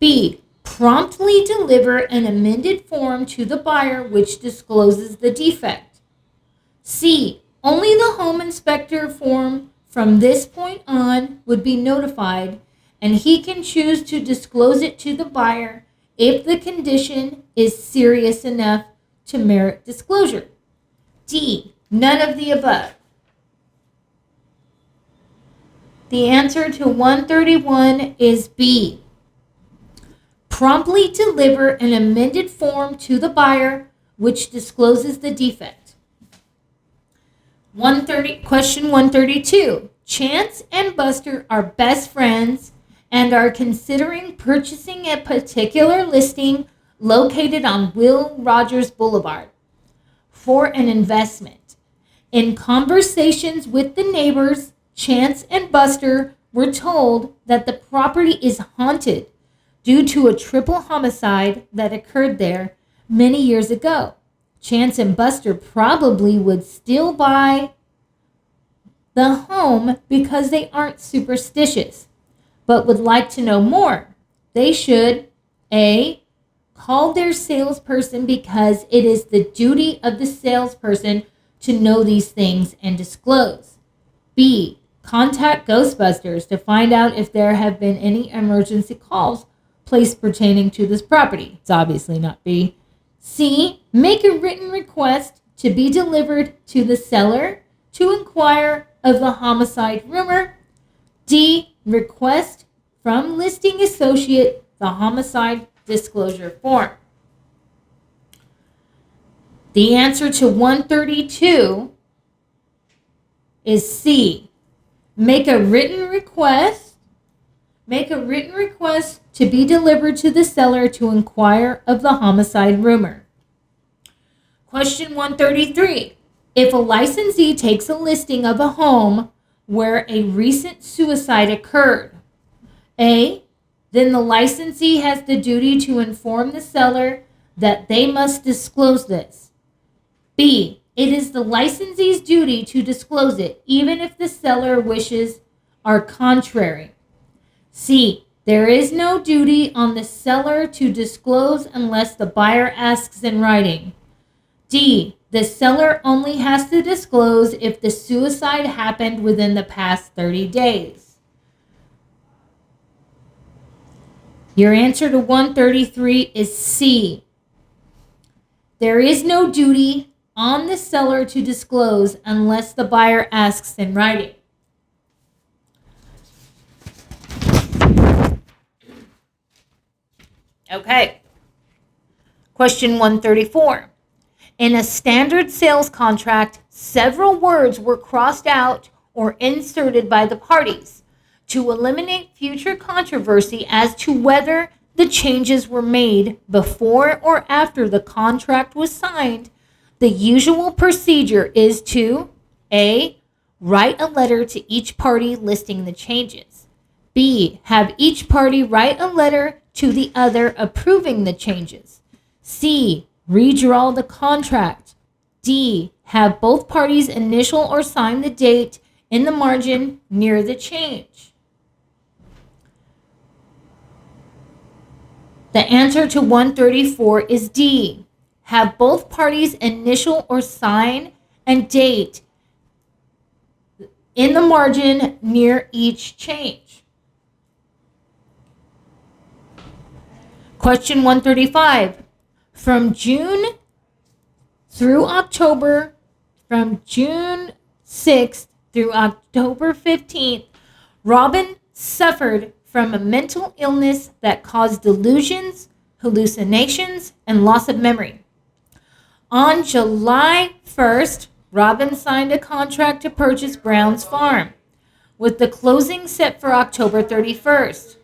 B. Promptly deliver an amended form to the buyer which discloses the defect. C. Only the home inspector form from this point on would be notified, and he can choose to disclose it to the buyer if the condition is serious enough to merit disclosure. D. None of the above. The answer to 131 is B. Promptly deliver an amended form to the buyer which discloses the defect. Question 132. Chance and Buster are best friends and are considering purchasing a particular listing located on Will Rogers Boulevard for an investment. In conversations with the neighbors, Chance and Buster were told that the property is haunted due to a triple homicide that occurred there many years ago. Chance and Buster probably would still buy the home because they aren't superstitious, but would like to know more. They should A. Call their salesperson because it is the duty of the salesperson to know these things and disclose. B. Contact Ghostbusters to find out if there have been any emergency calls placed pertaining to this property. It's obviously not B. C. Make a written request to be delivered to the seller to inquire of the homicide rumor. D. Request from listing associate the homicide disclosure form. The answer to 132 is C. Make a written request to be delivered to the seller to inquire of the homicide rumor. Question 133. If a licensee takes a listing of a home where a recent suicide occurred, A. Then the licensee has the duty to inform the seller that they must disclose this. B. It is the licensee's duty to disclose it, even if the seller wishes are contrary. C. There is no duty on the seller to disclose unless the buyer asks in writing. D. The seller only has to disclose if the suicide happened within the past 30 days. Your answer to 133 is C. There is no duty on the seller to disclose unless the buyer asks in writing. Okay. Question 134. In a standard sales contract, several words were crossed out or inserted by the parties to eliminate future controversy as to whether the changes were made before or after the contract was signed. The usual procedure is to A. Write a letter to each party listing the changes. B. Have each party write a letter to the other approving the changes. C. Redraw the contract. D. Have both parties initial or sign the date in the margin near the change. The answer to 134 is D. Have both parties initial or sign and date in the margin near each change. Question 135. From June 6th through October 15th, Robin suffered from a mental illness that caused delusions, hallucinations, and loss of memory. On July 1st, Robin signed a contract to purchase Brown's Farm, with the closing set for October 31st.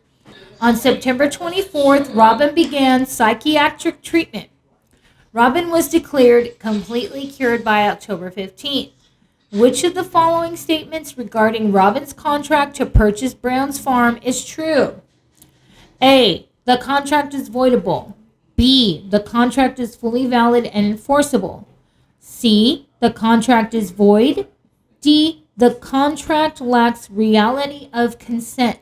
On September 24th, Robin began psychiatric treatment. Robin was declared completely cured by October 15th. Which of the following statements regarding Robin's contract to purchase Brown's Farm is true? A. The contract is voidable. B. The contract is fully valid and enforceable. C. The contract is void. D. The contract lacks reality of consent.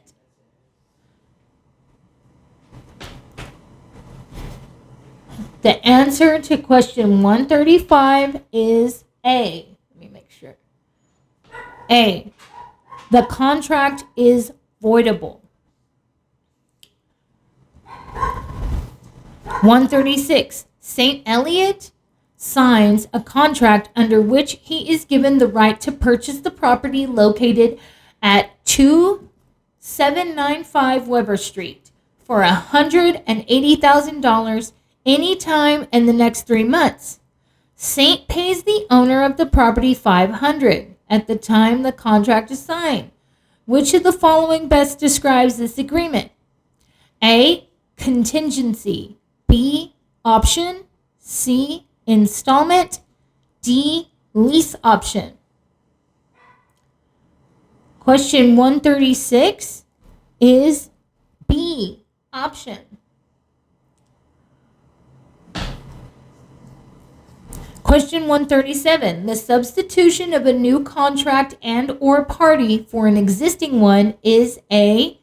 The answer to question 135 is A. Let me make sure. A. The contract is voidable. 136. St. Eliot signs a contract under which he is given the right to purchase the property located at 2795 Weber Street for $180,000 anytime in the next 3 months. Saint pays the owner of the property $500 at the time the contract is signed. Which of the following best describes this agreement? A. Contingency. B. Option. C. Installment. D. Lease option. Question 136 is B. Option. Question 137. The substitution of a new contract and or party for an existing one is A.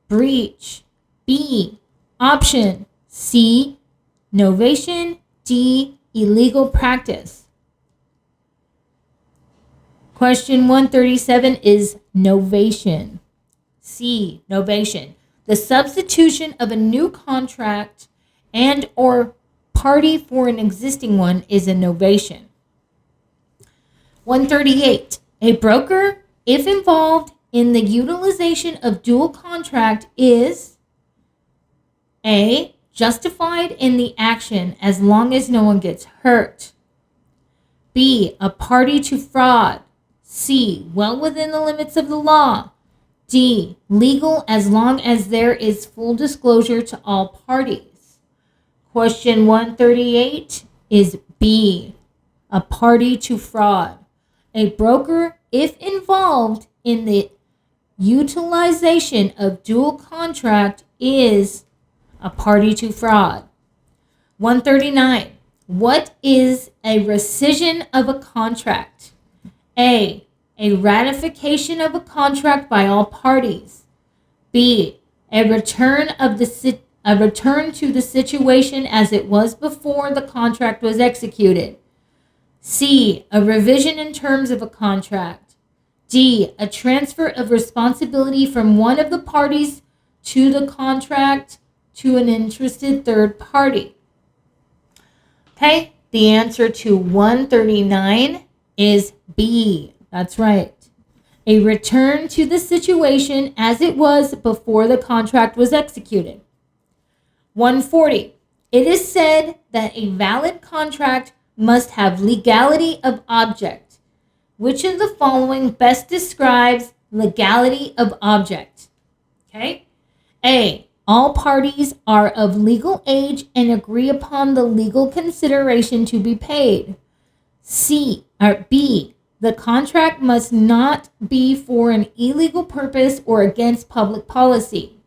Breach. B. Option. C. Novation. D. Illegal practice. Question 137 is novation. C. Novation. The substitution of a new contract and or party for an existing one is a novation. 138. A broker, if involved in the utilization of dual contract, is A. Justified in the action as long as no one gets hurt. B. A party to fraud. C. Well within the limits of the law. D. Legal as long as there is full disclosure to all parties. Question 138 is B. A party to fraud. A broker, if involved in the utilization of dual contract, is a party to fraud. 139. What is a rescission of a contract? A. A ratification of a contract by all parties. B. A return to the situation as it was before the contract was executed. C. A revision in terms of a contract. D. A transfer of responsibility from one of the parties to the contract to an interested third party. Okay, the answer to 139 is B. That's right. A return to the situation as it was before the contract was executed. 140. It is said that a valid contract must have legality of object. Which of the following best describes legality of object? Okay. A. All parties are of legal age and agree upon the legal consideration to be paid. B. The contract must not be for an illegal purpose or against public policy.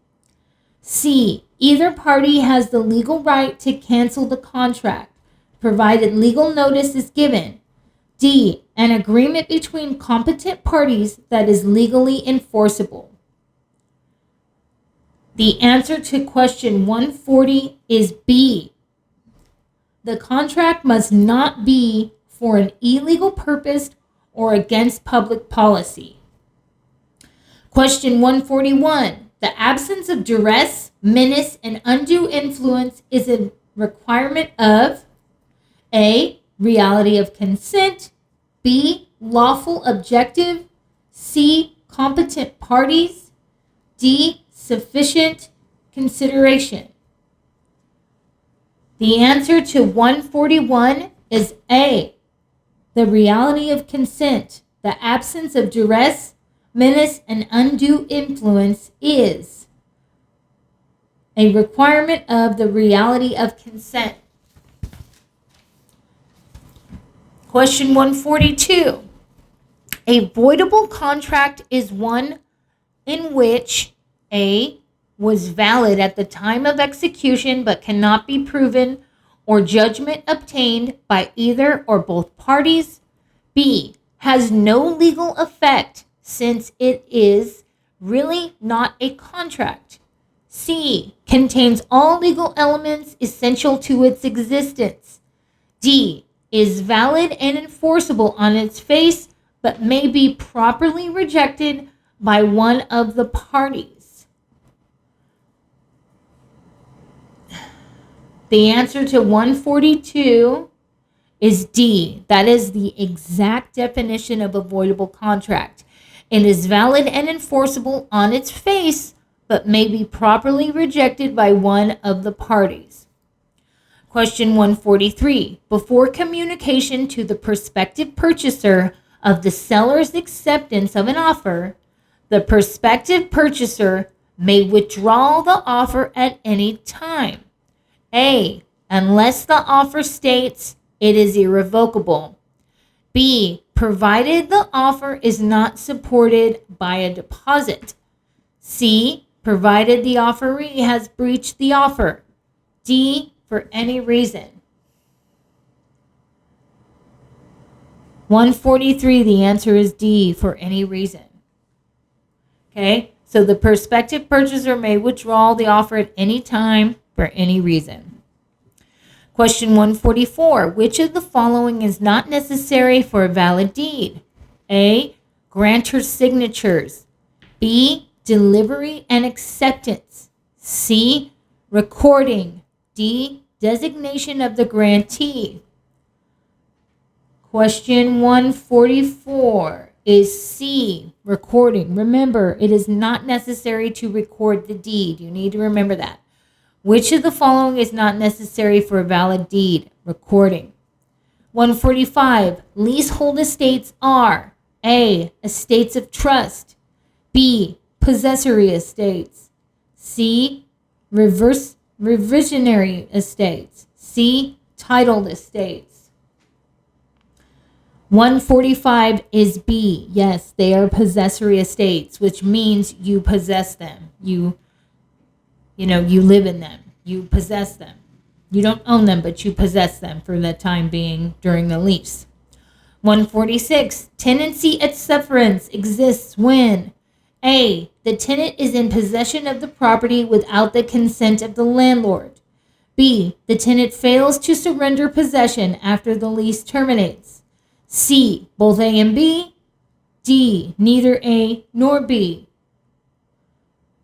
C. Either party has the legal right to cancel the contract, provided legal notice is given. D. An agreement between competent parties that is legally enforceable. The answer to question 140 is B. The contract must not be for an illegal purpose or against public policy. Question 141. The absence of duress, menace, and undue influence is a requirement of A. Reality of consent. B. Lawful objective. C. Competent parties. D. Sufficient consideration. The answer to 141 is A. The reality of consent. The absence of duress, menace, and undue influence is a requirement of the reality of consent. Question 142. A voidable contract is one in which A. was valid at the time of execution but cannot be proven or judgment obtained by either or both parties. B. has no legal effect since it is really not a contract. C. contains all legal elements essential to its existence. D, is valid and enforceable on its face, but may be properly rejected by one of the parties. The answer to 142 is D. That is the exact definition of avoidable contract. It is valid and enforceable on its face, but may be properly rejected by one of the parties. Question 143. Before communication to the prospective purchaser of the seller's acceptance of an offer, the prospective purchaser may withdraw the offer at any time. A, unless the offer states it is irrevocable. B, provided the offer is not supported by a deposit. C, provided the offeree has breached the offer. D, for any reason. 143, the answer is D, for any reason. Okay, so the prospective purchaser may withdraw the offer at any time for any reason. Question 144, which of the following is not necessary for a valid deed? A, grantor signatures. B, delivery and acceptance. C, recording. D, designation of the grantee. Question 144 is C, recording. Remember, it is not necessary to record the deed. You need to remember that. Which of the following is not necessary for a valid deed? Recording. 145, leasehold estates are A, estates of trust. B, possessory estates. C, reversionary estates. C, titled estates. 145 is B. Yes, they are possessory estates, which means you possess them. You live in them. You possess them. You don't own them, but you possess them for the time being during the lease. 146, tenancy at sufferance exists when A, the tenant is in possession of the property without the consent of the landlord. B, the tenant fails to surrender possession after the lease terminates. C, both A and B. D, neither A nor B.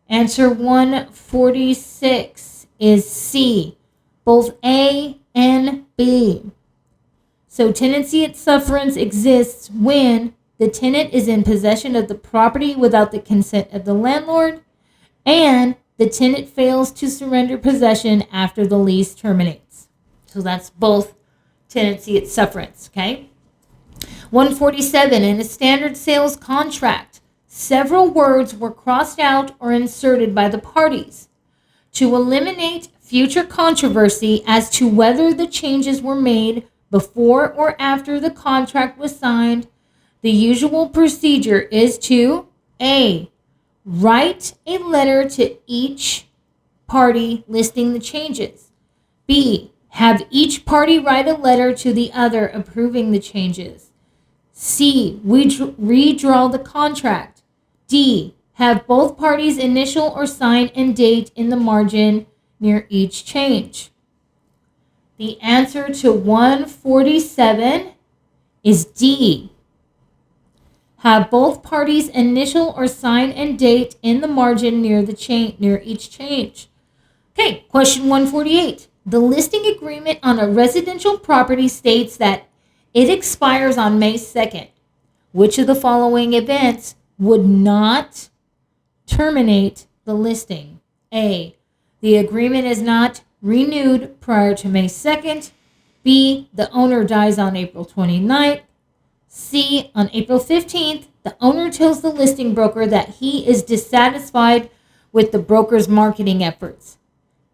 Answer 146 is C, both A and B. So tenancy at sufferance exists when the tenant is in possession of the property without the consent of the landlord, and the tenant fails to surrender possession after the lease terminates. So that's both tenancy at sufferance, okay? 147, in a standard sales contract, several words were crossed out or inserted by the parties. To eliminate future controversy as to whether the changes were made before or after the contract was signed, the usual procedure is to A, write a letter to each party listing the changes. B, have each party write a letter to the other approving the changes. C, redraw the contract. D, have both parties initial or sign and date in the margin near each change. The answer to 147 is D. Have both parties initial or sign and date in the margin near each change. Okay, question 148. The listing agreement on a residential property states that it expires on May 2nd. Which of the following events would not terminate the listing? A, the agreement is not renewed prior to May 2nd. B, the owner dies on April 29th. C, on April 15th, the owner tells the listing broker that he is dissatisfied with the broker's marketing efforts.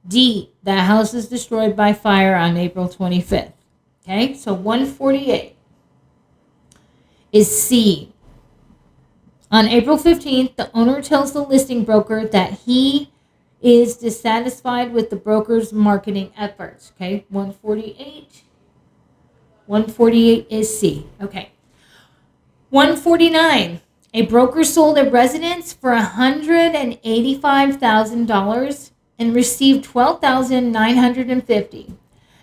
D, the house is destroyed by fire on April 25th. Okay, so 148 is C. On April 15th, the owner tells the listing broker that he is dissatisfied with the broker's marketing efforts. Okay, 148 is C. Okay. 149. A broker sold a residence for $185,000 and received $12,950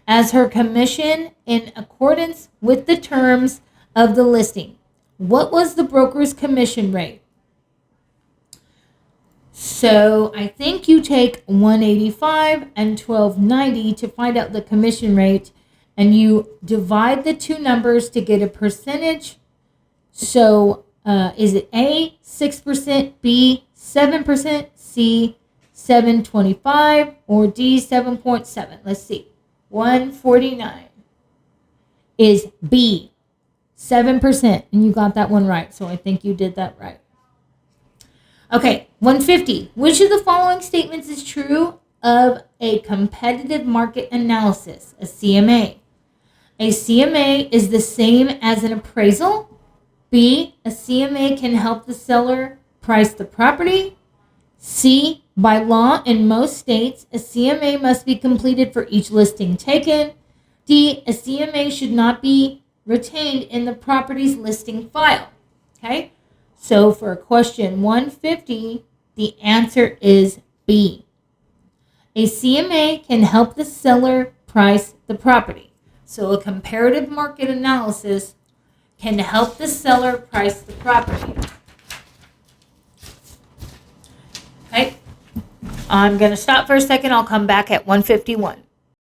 as her commission in accordance with the terms of the listing. What was the broker's commission rate? So I think you take 185 and 1290 to find out the commission rate, and you divide the two numbers to get a percentage. So is it A, 6%, B, 7%, C, 7.25, or D, 7.7? Let's see. 149 is B, 7%, and you got that one right. So I think you did that right. Okay, 150. Which of the following statements is true of a competitive market analysis, a CMA? A CMA is the same as an appraisal. B, a CMA can help the seller price the property. C, by law in most states, a CMA must be completed for each listing taken. D, a CMA should not be retained in the property's listing file. Okay? So for question 150, the answer is B. A CMA can help the seller price the property. So a comparative market analysis can help the seller price the property. Okay. I'm going to stop for a second. I'll come back at 151.